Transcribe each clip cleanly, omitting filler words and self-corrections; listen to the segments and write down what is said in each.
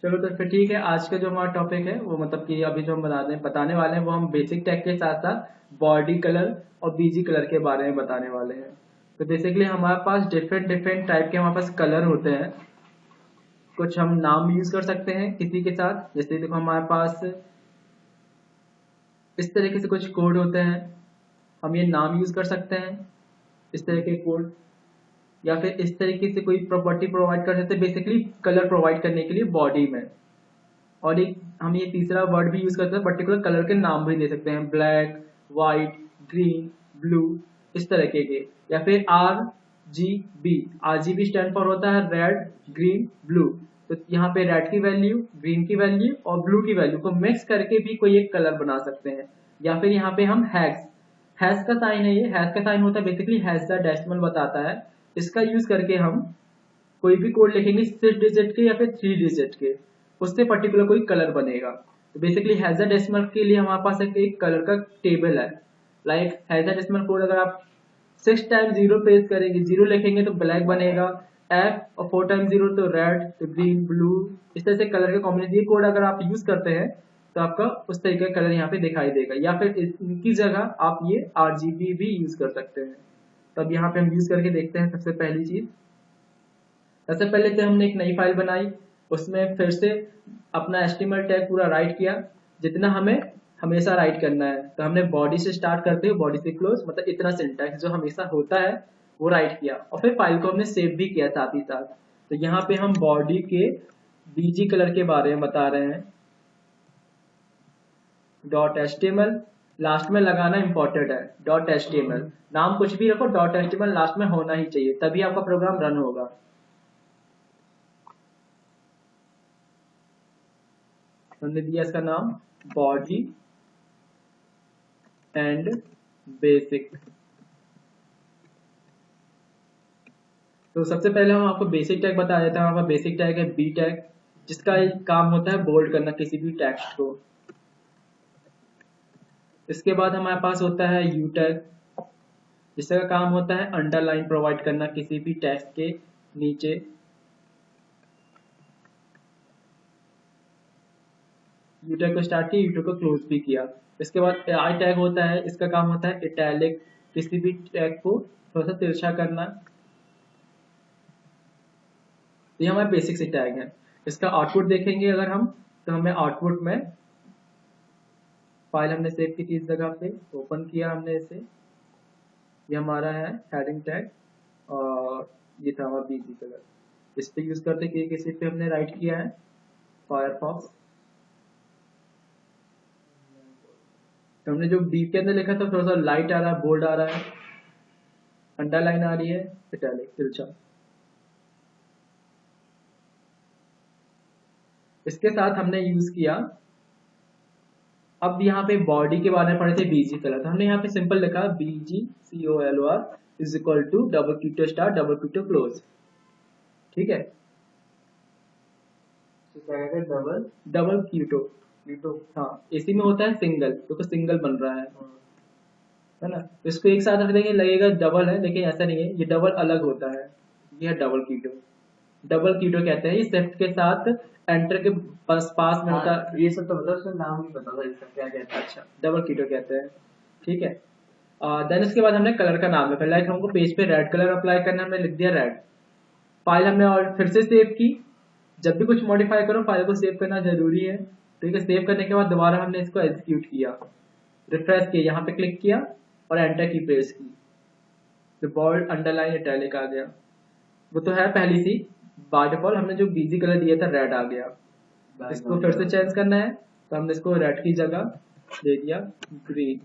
चलो तो फिर ठीक है। आज का जो हमारा टॉपिक है वो मतलब कि अभी जो हम बताने वाले हैं वो हम बेसिक टैग के साथ साथ बॉडी कलर और बीजी कलर के बारे में बताने वाले हैं। तो बेसिकली हमारे पास डिफरेंट डिफरेंट टाइप के हमारे पास कलर होते हैं। कुछ हम नाम यूज कर सकते हैं किसी के साथ, जैसे देखो हमारे पास इस तरीके से कुछ कोड होते हैं, हम ये नाम यूज कर सकते हैं इस तरह के कोड, या फिर इस तरीके से कोई प्रॉपर्टी प्रोवाइड कर सकते हैं बेसिकली कलर प्रोवाइड करने के लिए बॉडी में। और एक हम ये तीसरा वर्ड भी यूज करते हैं, पर्टिकुलर कलर के नाम भी दे सकते हैं, ब्लैक, वाइट, ग्रीन, ब्लू, इस तरह के। या फिर RGB, RGB स्टैंड फॉर होता है रेड, ग्रीन, ब्लू। तो यहाँ पे रेड की वैल्यू, ग्रीन की वैल्यू और ब्लू की वैल्यू को मिक्स करके भी कोई एक कलर बना सकते हैं। या फिर यहाँ पे हम हैश, हैश का साइन है, ये हैश का साइन होता है बेसिकली हैश का डेसिमल बताता है। इसका यूज करके हम कोई भी कोड लिखेंगे 6 डिजिट के या फिर 3 डिजिट के, उससे पर्टिकुलर कोई कलर बनेगा। तो बेसिकली हेक्साडेसिमल के लिए हमारे पास एक कलर का टेबल है। लाइक हेक्साडेसिमल कोड अगर आप 6 टाइम 0 प्रेस करेंगे, 0 लिखेंगे तो ब्लैक बनेगा, F और 4 टाइम 0 तो रेड, तो ग्रीन, ब्लू, इस तरह से कलर के कॉम्बिनेशन। ये कोड अगर आप यूज करते हैं तो आपका उस तरीके का कलर यहाँ पे दिखाई देगा। या फिर इनकी जगह आप ये RGB भी यूज कर सकते हैं। तो अब यहाँ पे हम यूज करके देखते हैं। सबसे पहली चीज, सबसे पहले तो हमने एक नई फाइल बनाई, उसमें फिर से अपना HTML टैग पूरा राइट किया जितना हमें हमेशा राइट करना है। तो हमने बॉडी से स्टार्ट करते हुए बॉडी से क्लोज, मतलब इतना सिंटैक्स जो हमेशा होता है वो राइट किया, और फिर फाइल को हमने सेव भी किया साथ ही साथ। तो यहाँ पे हम बॉडी के बीजी कलर के बारे में बता रहे हैं। .html लास्ट में लगाना इंपॉर्टेंट है। .html नाम कुछ भी रखो, .html लास्ट में होना ही चाहिए, तभी आपका प्रोग्राम रन होगा। हमने दिया इसका नाम बॉडी एंड बेसिक। तो सबसे पहले हम आपको बेसिक टैग बता देते हैं। हमारा बेसिक टैग है बी टैग, जिसका काम होता है बोल्ड करना किसी भी टेक्स्ट को। इसके बाद हमारे पास होता है यू टैग, जिसका काम होता है अंडरलाइन प्रोवाइड करना किसी भी टेक्स्ट के नीचे। यू टैग को स्टार्ट किया, यू टैग को क्लोज भी किया। इसके बाद आई टैग होता है, इसका काम होता है इटैलिक, किसी भी टैग को थोड़ा सा तिरछा करना। तो ये हमारे बेसिक से टैग है। इसका आउटपुट देखेंगे अगर हम, तो हमें आउटपुट में फाइल हमने सेव की थी इस जगह पे, ओपन किया हमने इसे, ये हमारा है हेडिंग टैग, और ये था हमारा बीजी कलर। इस पे यूज करते कि किसी पे हमने राइट किया है फायरफॉक्स। तो हमने जो बी के अंदर लिखा था थोड़ा सा लाइट आ रहा है, बोल्ड आ रहा है, अंडरलाइन आ रही है, इटैलिक तिरछा। इसके साथ हमने यूज किया, अब यहाँ पे बॉडी के बारे में पढ़े थे बीजी कलर, तो हमने यहाँ पे सिंपल लिखा BGCOLOR is equal to double quote star double quote close. ठीक है, डबल डबल क्यूटो, हाँ इसी में होता है सिंगल, क्योंकि सिंगल बन रहा है ना। तो इसको एक साथ रख देंगे लगेगा डबल है, लेकिन ऐसा नहीं है, ये डबल अलग होता है। ये है डबल कीटो, डबल कीटो कहते हैं। ये शिफ्ट के साथ एंटर के पास में होता है। ये सब तो मतलब उसका नाम नहीं पता था इसका क्या कहता है। अच्छा, डबल कीटो कहते हैं। ठीक है, देन उसके बाद हमने कलर का नाम लिखा। लाइक हमको पेज पे रेड कलर अप्लाई करना, हमने लिख दिया रेड। फाइल हमने और फिर से सेव की। जब भी कुछ मॉडिफाई करो फाइल को सेव करना जरूरी है। ठीक है, सेव करने के बाद दोबारा हमने इसको एग्जीक्यूट किया, रिफ्रेश किया, यहाँ पे क्लिक किया और एंटर की प्रेस की, तो बोल्ड अंडरलाइन इटैलिक आ गया। वो तो है पहली सी, बाय डिफॉल्ट हमने जो बीजी कलर दिया था रेड आ गया। इसको फिर से चेंज करना है, तो हमने इसको रेड की जगह दे दिया ग्रीन।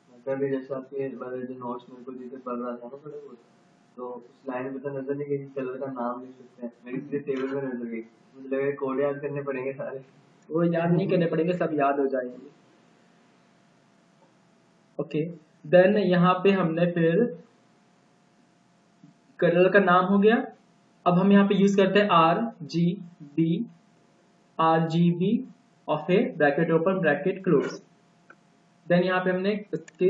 मतलब जैसे आपके वाले जो नोट्स मेरे को जैसे पढ़ रहा था ना थोड़ा बहुत, तो उस लाइन में तो नजर नहीं गई कलर का नाम लिख सकते हैं, मेरी सीधे टेबल में नजर गई, मुझे लगा कोड याद करने पड़ेंगे सारे। वो याद नहीं करने पड़ेंगे, सब याद हो जाएंगे। ओके, देन यहाँ पे हमने फिर कलर का नाम हो गया। अब हम यहाँ पे यूज करते हैं RGB और फिर bracket open bracket close. Then यहाँ पे हमने इसके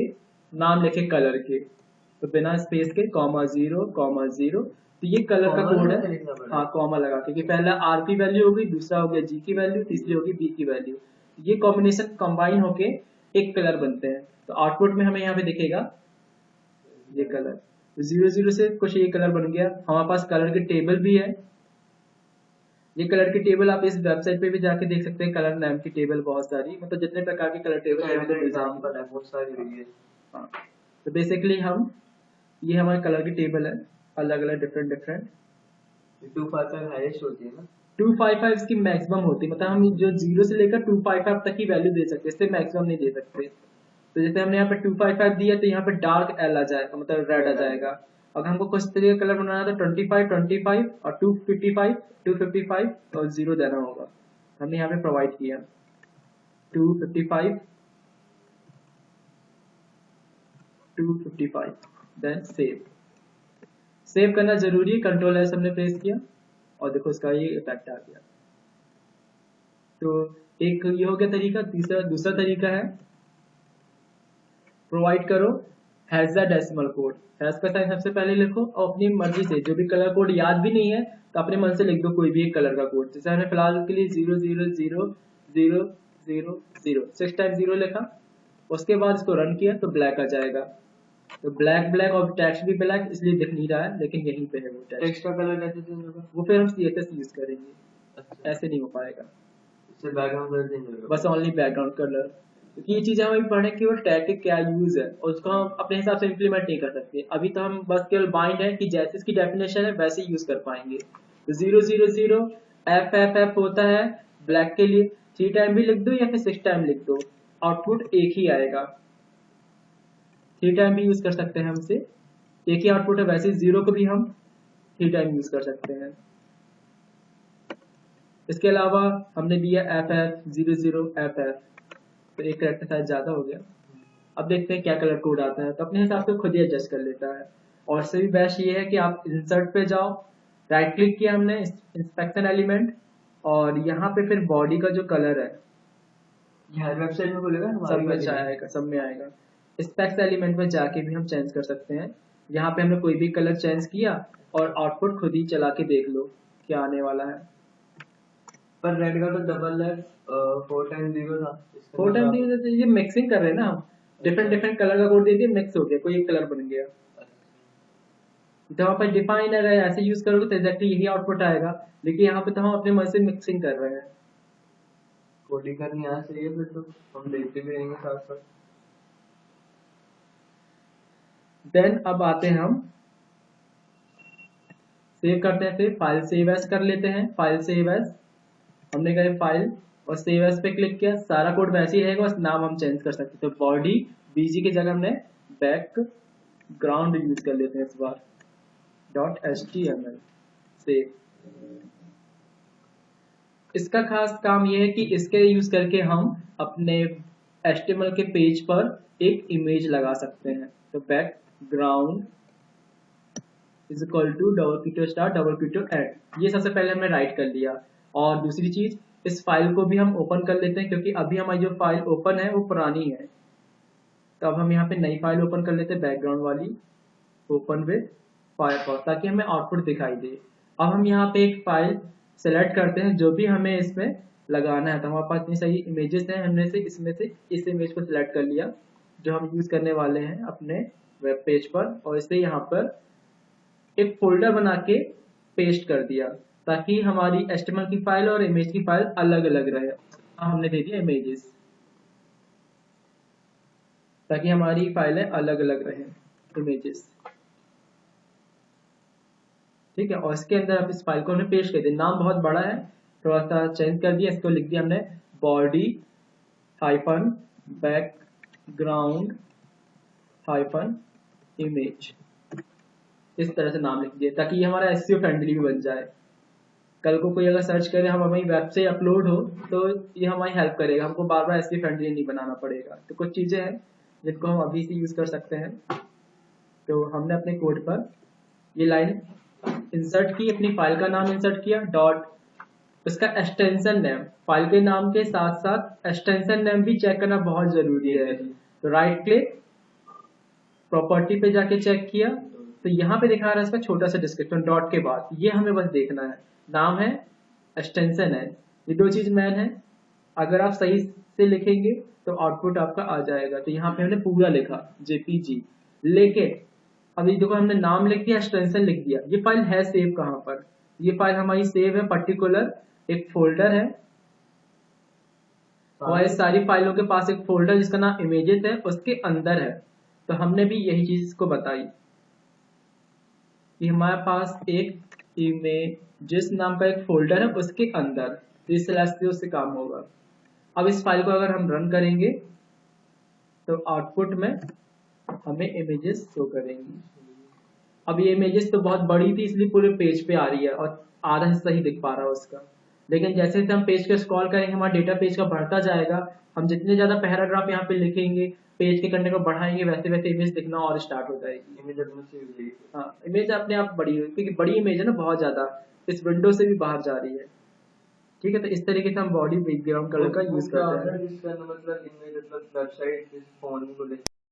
नाम लिखे कलर के, तो बिना स्पेस के कॉमा 0 तो ये कलर का कॉमन कोड में है। लिखना पड़ेगा। हाँ कॉमा लगा के, कि पहला आर की वैल्यू होगी, दूसरा हो गया जी की वैल्यू, तीसरी होगी बी की वैल्यू। ये कॉम्बिनेशन कंबाइन होके एक कलर बनते हैं। तो आउटपुट में हमें यहाँ पे दिखेगा ये कलर। 0 0 से कुछ ये कलर बन गया। हमारे पास कलर की टेबल भी है। ये कलर की टेबल आप इस वेबसाइट पे भी जाके देख सकते हैं। कलर नाम की टेबल बहुत सारी, मतलब जितने प्रकार की कलर टेबल यहाँ पे मिल जाएंगी। एग्जांपल है, बहुत सारी हुई है। हाँ, तो बेसिकली हम, ये हमारे कलर की टेबल है, अलग अलग डिफरेंट डिफरेंट। 255 हाईएस्ट होती है ना? 255 इसकी मैक्सिमम होती है, मतलब हम जो 0 से लेकर 255 तक की वैल्यू दे सकते हैं, इससे मैक्सिमम नहीं दे सकते। तो जैसे हमने यहाँ पे 255 दिया तो यहाँ पे डार्क एल आ जाएगा, मतलब रेड आ जाएगा। अगर हमको कुछ तरीके का कलर बनाना है तो 25 और 255 और 0 देना होगा। हमने यहाँ पे प्रोवाइड किया 255 देन सेव करना जरूरी है। कंट्रोल एस हमने प्रेस किया और देखो इसका ये इफेक्ट आ गया। तो एक ये हो गया तरीका। दूसरा तरीका है, प्रोवाइड करो has the decimal code. Has का साइन सबसे पहले लिखो और अपनी मर्जी से जो भी कलर कोड याद भी नहीं है तो अपने मन से लिख दो कोई भी एक कलर का कोड। जैसे हमने फिलहाल के लिए 0 0 0 0 0 0 6 टाइम 0 लिखा, उसके बाद इसको रन किया तो ब्लैक आ जाएगा। तो ब्लैक ब्लैक और टेक्स्ट भी ब्लैक इसलिए दिख नहीं रहा है, लेकिन यहीं पे है वो टेक्स्ट। टेक्स्ट का कलर कैसे चेंज होगा? वो फिर हम CSS यूज करेंगे, अच्छा, ऐसे नहीं हो पाएगा। इससे बैकग्राउंड कलर चेंज होगा बस ओनली बैकग्राउंड कलर। क्योंकि ये चीजें हमें पढ़े कि वो टैग के क्या यूज है और उसको हम अपने हिसाब से इम्प्लीमेंट नहीं कर सकते। अभी तो हम बस केवल बाइंड है कि जैसे इसकी डेफिनेशन है वैसे यूज कर पाएंगे। तो 0 0 0 F होता है ब्लैक के लिए। 3 टाइम भी लिख दो या फिर 6 टाइम लिख दो, आउटपुट एक ही आएगा। 3 टाइम भी यूज कर सकते हैं हमसे, एक ही आउटपुट है। वैसे 0 को भी हम 3 टाइम यूज कर सकते हैं। इसके अलावा हमने दिया FF 00 FF, तो एक करेक्टर साइज ज्यादा हो गया। अब देखते हैं क्या कलर कोड आता है, तो अपने हिसाब से खुद ही एडजस्ट कर लेता है। और इससे भी बेस्ट ये है कि आप इंसर्ट पे जाओ, राइट क्लिक किया हमने इंस्पेक्शन एलिमेंट, और यहाँ पे फिर बॉडी का जो कलर है ये हर वेबसाइट में खुलेगा सब हमारी में वाली में? आएगा, सब में आएगा। स्पेक्स एलिमेंट में जाके भी हम चेंज कर सकते हैं। यहाँ पे हमने कोई भी कलर चेंज किया और आउटपुट खुद ही चला के देख लो क्या आने वाला है। पर रेड का तो डबल है, 4 टाइम 0 था। इसका 4 टाइम मतलब आप- ये मिक्सिंग कर रहे हैं ना हम, डिफरेंट डिफरेंट कलर का कोड दे दिए, मिक्स हो गया, कोई एक कलर बन गया। जहाँ पर डिफाइन अगर ऐसे यूज करोगे तो एग्जैक्टली यही आउटपुट आएगा, लेकिन यहाँ पे तो हम अपने मन से मिक्सिंग कर रहे हैं। कोडिंग करनी आना चाहिए, फिर तो हम देखते भी रहेंगे साथ साथ। देन अब आते हैं हम सेव करते हैं। फिर फाइल सेव एज कर लेते हैं। फाइल सेव एज हमने कहा फाइल और सेव एज पे क्लिक किया, सारा कोड वैसे ही रहेगा, बस नाम हम चेंज कर सकते हैं। तो बॉडी बीजी की जगह हमने बैकग्राउंड यूज कर लेते हैं इस बार .html सेव। इसका खास काम यह है कि इसके यूज करके हम अपने HTML के पेज पर एक इमेज लगा सकते हैं। तो बैकग्राउंड इज इक्वल टू $@ ये सबसे पहले हमने राइट कर लिया। और दूसरी चीज, इस फाइल को भी हम ओपन कर लेते हैं, क्योंकि अभी हमारी जो फाइल ओपन है वो पुरानी है। तो अब हम यहाँ पे नई फाइल ओपन कर लेते हैं, बैकग्राउंड वाली, ओपन विद फायरफॉक्स, ताकि हमें आउटपुट दिखाई दे। अब हम यहाँ पे एक फाइल सेलेक्ट करते हैं जो भी हमें इसमें लगाना है। तो हमारे पास इतनी सारी इमेजेस हैं, हमने से इसमें से इस इमेज को सिलेक्ट कर लिया जो हम यूज करने वाले हैं अपने वेब पेज पर, और इसे यहाँ पर एक फोल्डर बना के पेस्ट कर दिया, ताकि हमारी HTML की फाइल और इमेज की फाइल अलग अलग रहे। हमने दे दिया इमेजेस, ताकि हमारी फाइलें अलग अलग रहें, इमेजेस। ठीक है, और इसके अंदर अब इस फाइल को हमने पेस्ट कर दिया। नाम बहुत बड़ा है, थोड़ा सा चेंज कर दिया, इसको लिख दिया हमने body hyphen background hyphen image. इस तरह से नाम लिख दिया ताकि ये हमारा SEO फ्रेंडली भी बन जाए। कल को कोई अगर सर्च करे, हम हमारी वेब से अपलोड हो, तो ये हमारी हेल्प करेगा, हमको बार बार SEO फ्रेंडली नहीं बनाना पड़ेगा। तो कुछ चीजें हैं जिनको हम अभी से यूज कर सकते हैं। तो हमने अपने कोड पर ये लाइन इंसर्ट की, अपनी फाइल का नाम इंसर्ट किया, डॉट उसका एक्सटेंशन नेम, फाइल के नाम के साथ साथ एक्सटेंशन नेम भी चेक करना बहुत जरूरी है। तो राइट क्लिक प्रॉपर्टी पे जाके चेक किया तो यहाँ पे दिखा रहा है इसका छोटा सा डिस्क्रिप्शन डॉट के बाद, ये हमें बस देखना है, नाम है, एक्सटेंशन है, ये दो चीज मैन है। अगर आप सही से लिखेंगे तो आउटपुट आपका आ जाएगा। तो यहाँ पे हमने पूरा लिखा जेपीजी, लेकिन अभी देखो हमने नाम लिख दिया, एक्सटेंशन लिख दिया, ये फाइल है सेव कहाँ पर? ये फाइल हमारी सेव है पर्टिकुलर एक फोल्डर है, हमारी सारी फाइलों के पास एक फोल्डर जिसका नाम इमेजेस है, उसके अंदर है। तो हमने भी यही चीज इसको बताई कि हमारे पास एक इमेजेस नाम का एक फोल्डर है, उसके अंदर इस स्लैश से उससे काम होगा। अब इस फाइल को अगर हम रन करेंगे तो आउटपुट में हमें इमेजेस शो करेंगी। अब ये इमेजेस तो बहुत बड़ी थी इसलिए पूरे पेज पे आ रही है और आधा हिस्सा ही दिख पा रहा है उसका, लेकिन जैसे जैसे हम पेज के स्क्रॉल करेंगे हमारा डेटा पेज का बढ़ता जाएगा, हम जितने ज्यादा पैराग्राफ यहाँ पे लिखेंगे, पेज के कंटेंट को बढ़ाएंगे, वैसे वैसे इमेज दिखना और स्टार्ट हो जाएगी। इमेज अपने से हो जाएगी। हाँ, इमेज अपने आप बड़ी हुई क्योंकि बड़ी इमेज है ना, बहुत ज्यादा इस विंडो से भी बाहर जा रही है। ठीक है, तो इस तरीके से हम बॉडी बैकग्राउंड कलर का यूज करते हैं। मतलब इमेज मतलब वेबसाइट फोन को